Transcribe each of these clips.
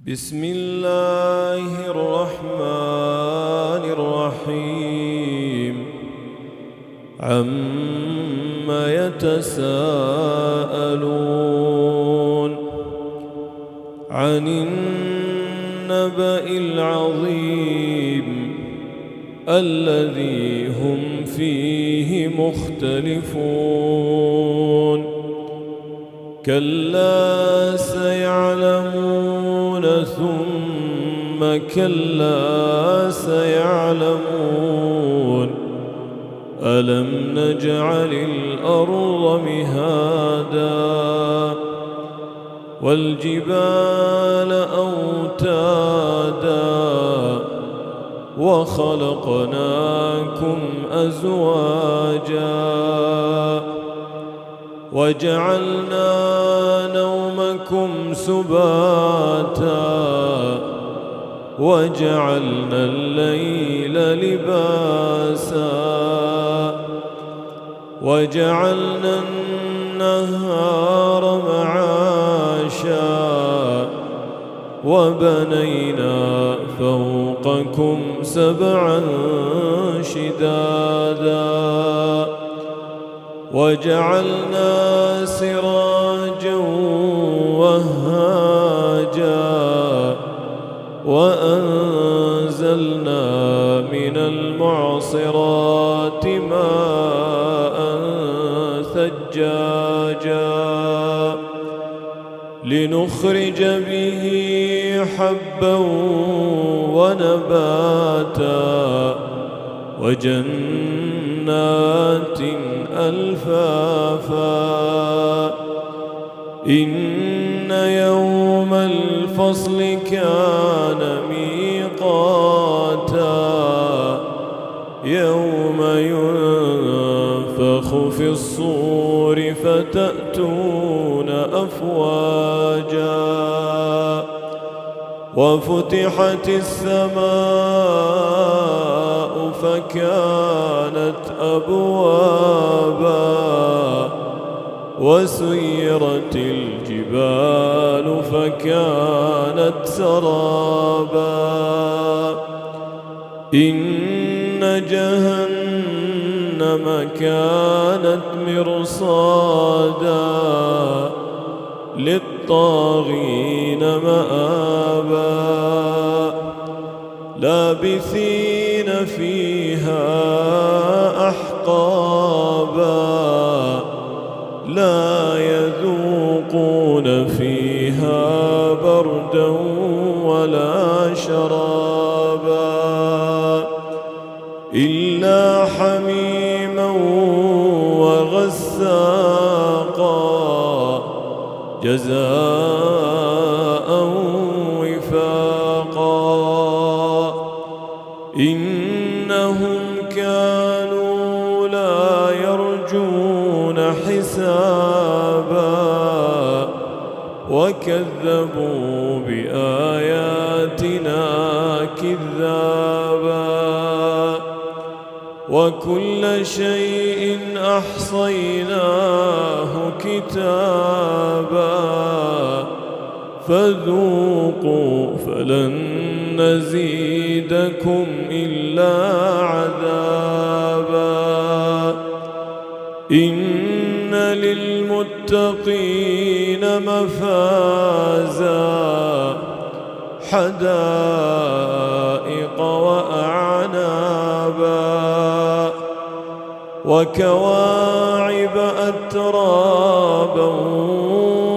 بسم الله الرحمن الرحيم عما يتساءلون عن النبأ العظيم الذي هم فيه مختلفون كلا سيعلمون ثم كلا سيعلمون ألم نجعل الأرض مهادا والجبال أوتادا وخلقناكم أزواجا وجعلنا نومكم سباتا وجعلنا الليل لباسا وجعلنا النهار معاشا وبنينا فوقكم سبعا شدادا وجعلنا سراجا وهاجا وأنزلنا من المعصرات ماء ثجاجا لنخرج به حبا ونباتا وجنات ألفافا إن يوم الفصل كان ميقاتا يوم ينفخ في الصور فتأتون أفواجا وفتحت السماء فكانت أبوابا وسيرت الجبال فكانت سرابا إن جهنم كانت مرصادا للطاغين مآبا لابثين فيها أحقابا لا يذوقون فيها بردا ولا شرابا إلا حميما وغساقا جزاء وفاقا إنهم كانوا لا يرجون حسابا وكذبوا بآياتنا كذابا وكل شيء أحصيناه كتابا فذوقوا فلن نزيدكم إلا عذابا إن للمتقين مفازا حدائق وأعنابا وكواعب أترابا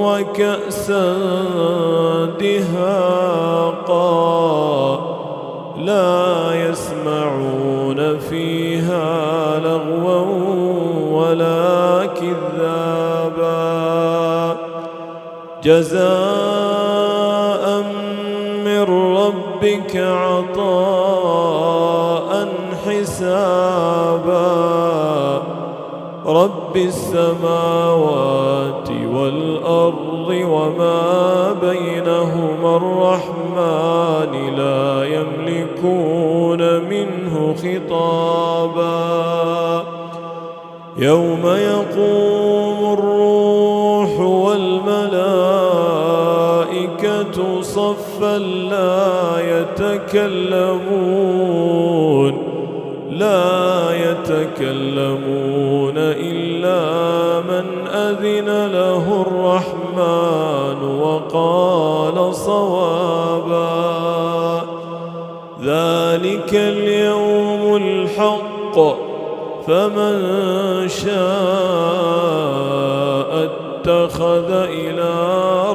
وكأسا دهاقا لا يسمعون فيها لغوا ولا كذابا جزاء من ربك عطاء حسابا رب السماوات والأرض وما بينهما الرحمن لا يملكون منه خطابا يوم يقوم الروح والملائكة صفا صفا لا يتكلمون إلا من أذن له الرحمن وقال صوابا. ذلك اليوم الحق فمن شاء اتخذ إلى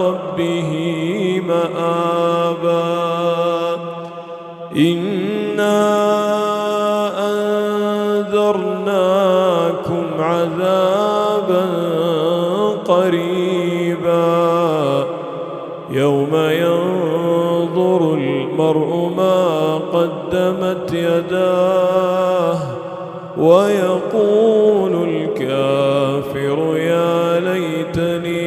ربه مآبا. إنا أنذرناكم عذابا قريبا يوم ينظر المرء ما قدمت يداه ويقول الكافر يا ليتني